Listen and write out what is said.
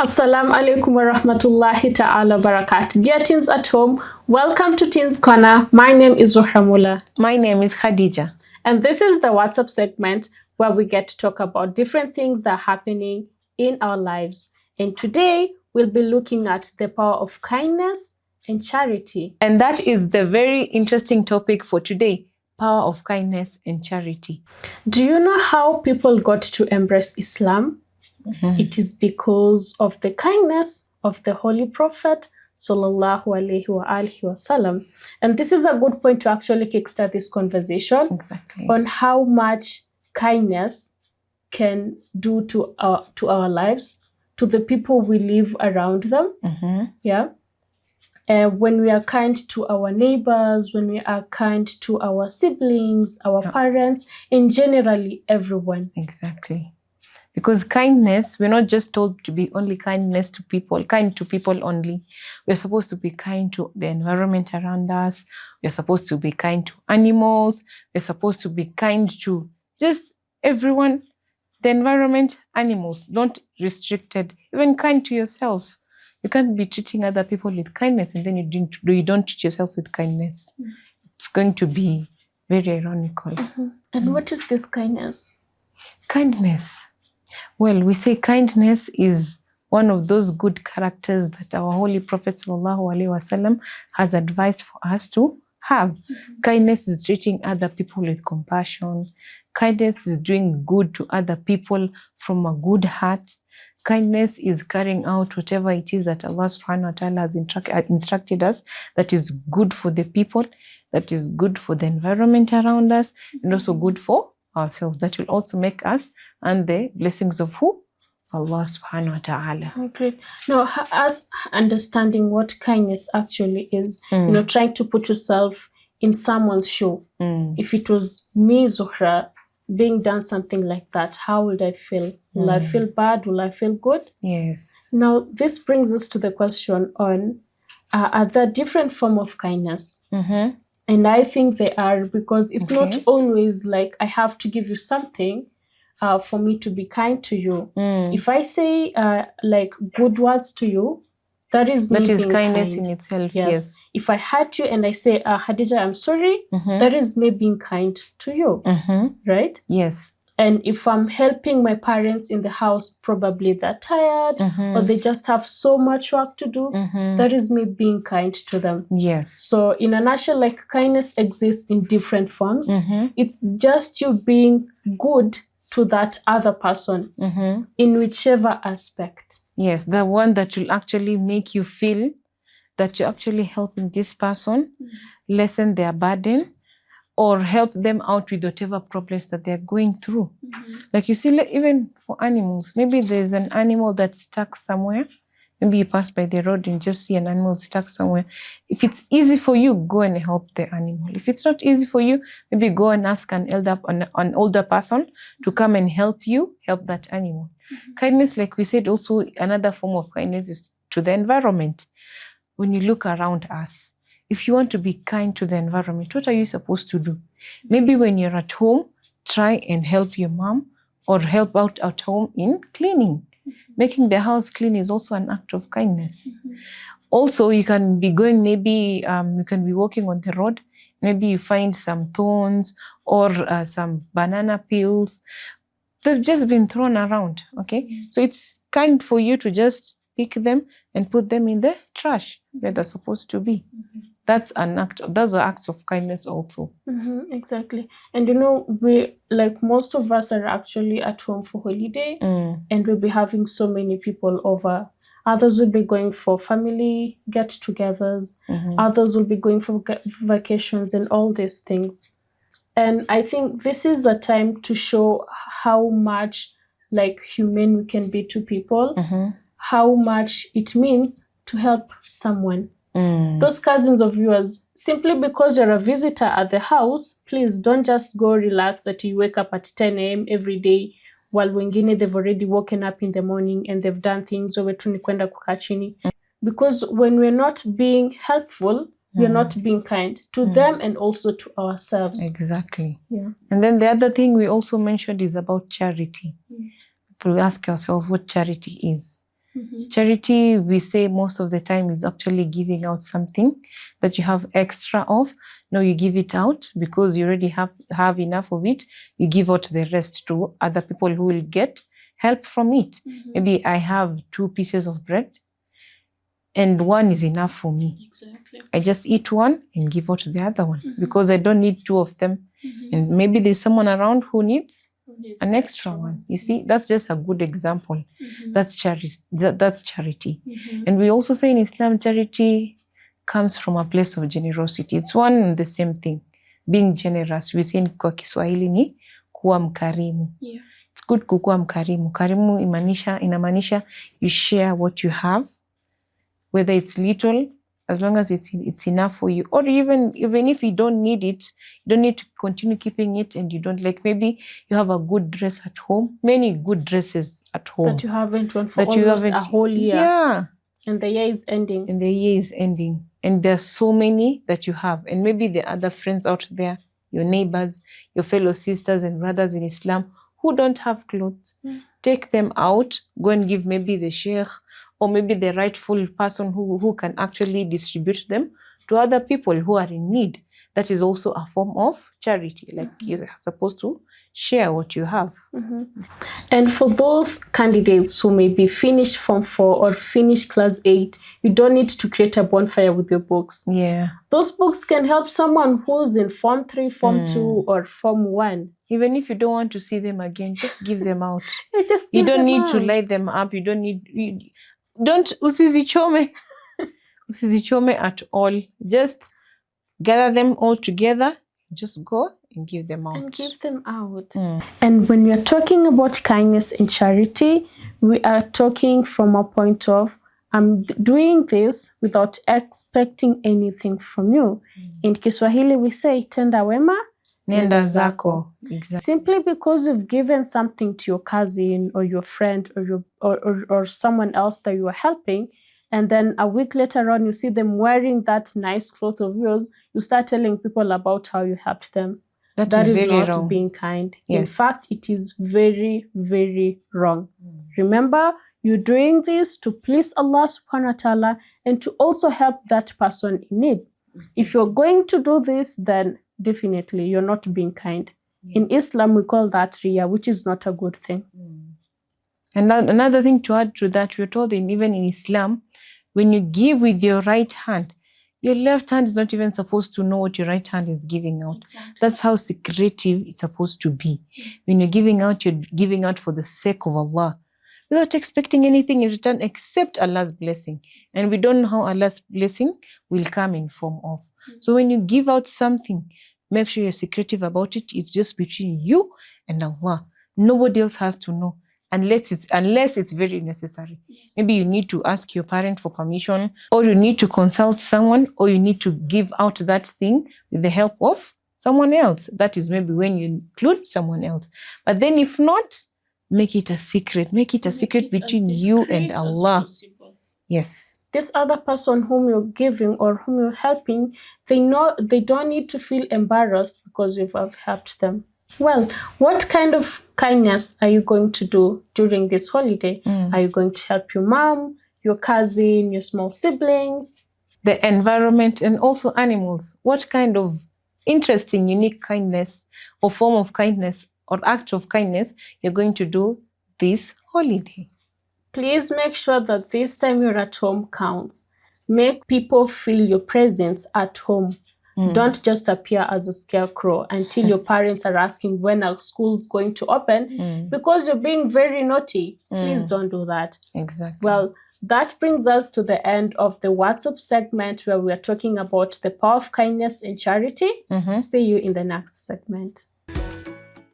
Assalamu alaikum wa rahmatullahi ta'ala barakat. Dear teens at home, welcome to Teens Corner. My name is Zohramula. My name is Khadija. And this is the WhatsApp segment where we get to talk about different things that are happening in our lives. And today we'll be looking at the power of kindness and charity. And that is the very interesting topic for today, power of kindness and charity. Do you know how people got to embrace Islam? It is because of the kindness of the Holy Prophet sallallahu alaihi wasallam. And this is a good point to actually kickstart this conversation on how much kindness can do to our lives, to the people we live around them. Yeah. When we are kind to our neighbors, when we are kind to our siblings, our parents, and generally everyone. Exactly. Because kindness, we're not just told to be only kind to people only. We're supposed to be kind to the environment around us. We're supposed to be kind to animals. We're supposed to be kind to just everyone, the environment, animals. Don't restrict it. Even kind to yourself. You can't be treating other people with kindness and then you don't treat yourself with kindness. It's going to be very ironical. And what is this kindness? Kindness. Well, we say kindness is one of those good characters that our Holy Prophet ﷺ has advised for us to have. Kindness is treating other people with compassion. Kindness is doing good to other people from a good heart. Kindness is carrying out whatever it is that Allah subhanahu wa ta'ala has instructed us that is good for the people, that is good for the environment around us, and also good for ourselves. That will also make us and the blessings of who? Allah subhanahu wa ta'ala. Okay. Now, as understanding what kindness actually is, trying to put yourself in someone's shoe. If it was me, Zuhra, being done something like that, how would I feel? Will I feel bad? Will I feel good? Yes. Now, this brings us to the question on, are there different forms of kindness? And I think they are, because it's not always like I have to give you something for me to be kind to you. If I say like good words to you, that is kindness in itself. Yes. If I hurt you and I say, Khadija, I'm sorry, that is me being kind to you. Right? Yes. And if I'm helping my parents in the house, probably they're tired or they just have so much work to do, that is me being kind to them. Yes. So in a nutshell, like kindness exists in different forms. It's just you being good to that other person in whichever aspect. Yes, the one that will actually make you feel that you're actually helping this person lessen their burden or help them out with whatever problems that they're going through. Like you see, even for animals, maybe there's an animal that's stuck somewhere. Maybe you pass by the road and just see an animal stuck somewhere. If it's easy for you, go and help the animal. If it's not easy for you, maybe go and ask an older person to come and help that animal. Kindness, like we said, also another form of kindness is to the environment. When you look around us, if you want to be kind to the environment, what are you supposed to do? Maybe when you're at home, try and help your mom or help out at home in cleaning. Making the house clean is also an act of kindness. Also, you can be going, maybe you can be walking on the road. Maybe you find some thorns or some banana peels. They've just been thrown around, okay? So it's kind for you to just pick them and put them in the trash where they're supposed to be. That's an act. Those are acts of kindness also. Exactly. And we, like most of us, are actually at home for holiday, and we'll be having so many people over. Others will be going for family get-togethers. Others will be going for vacations and all these things. And I think this is the time to show how much like human we can be to people, how much it means to help someone. Those cousins of yours, simply because you're a visitor at the house, please don't just go relax that you wake up at 10 a.m. every day while wengine they've already woken up in the morning and they've done things over tu ni kwenda kukaa chini. Because when we're not being helpful, we're not being kind to them and also to ourselves. Exactly. Yeah. And then the other thing we also mentioned is about charity. People ask ourselves what charity is. Charity, we say most of the time, is actually giving out something that you have extra of. No, you give it out because you already have enough of it. You give out the rest to other people who will get help from it. Maybe I have 2 pieces of bread and 1 is enough for me. Exactly. I just eat 1 and give out the other one because I don't need 2 of them. And maybe there's someone around who needs an extra one. You see, that's just a good example. That's charity. That's charity. And we also say in Islam, charity comes from a place of generosity. It's one and the same thing. Being generous. We say kwa Kiswahili ni kuwa mkarimu. It's good kukuwa mkarimu. Karimu inamaanisha you share what you have, whether it's little, as long as it's enough for you, or even if you don't need it, you don't need to continue keeping it, and you don't, like, maybe you have a good dress at home, many good dresses at home that you haven't worn for almost a whole year. Yeah. And the year is ending. And there's so many that you have, and maybe the other friends out there, your neighbors, your fellow sisters and brothers in Islam who don't have clothes. Take them out, go and give maybe the sheikh or maybe the rightful person who can actually distribute them to other people who are in need. That is also a form of charity. Like you're supposed to share what you have. And for those candidates who maybe finish Form 4 or finish Class 8, you don't need to create a bonfire with your books. Yeah. Those books can help someone who's in Form 3, Form 2, or Form 1. Even if you don't want to see them again, just give them out. You don't need to light them up. You don't need... Don't usizichome at all. Just gather them all together. Just go and give them out. And when we are talking about kindness and charity, we are talking from a point of, I'm doing this without expecting anything from you. In Kiswahili, we say, tenda wema, nenda zako. Exactly. Simply because you've given something to your cousin or your friend or someone else that you are helping, and then a week later on, you see them wearing that nice cloth of yours, you start telling people about how you helped them. That is not wrong. Being kind. Yes. In fact, it is very, very wrong. Remember, you're doing this to please Allah subhanahu wa ta'ala and to also help that person in need. If you're going to do this, then definitely you're not being kind. In Islam, we call that riya, which is not a good thing. And another thing to add to that, we're told even in Islam, when you give with your right hand, your left hand is not even supposed to know what your right hand is giving out. Exactly. That's how secretive it's supposed to be. When you're giving out for the sake of Allah, without expecting anything in return except Allah's blessing. And we don't know how Allah's blessing will come in form of. So when you give out something, make sure you're secretive about it. It's just between you and Allah. Nobody else has to know. Unless it's very necessary. Yes. Maybe you need to ask your parent for permission, or you need to consult someone, or you need to give out that thing with the help of someone else. That is maybe when you include someone else. But then if not, make it a secret. Make it a secret between you and Allah. Yes. This other person whom you're giving or whom you're helping, they know they don't need to feel embarrassed because you've helped them. Well, what kind of kindness are you going to do during this holiday? Are you going to help your mom, your cousin, your small siblings? The environment and also animals. What kind of interesting, unique kindness or form of kindness or act of kindness you're going to do this holiday? Please make sure that this time you're at home counts. Make people feel your presence at home. Don't just appear as a scarecrow until your parents are asking when our school's going to open because you're being very naughty. Please don't do that. Exactly. Well, that brings us to the end of the WhatsApp segment where we are talking about the power of kindness and charity. See you in the next segment.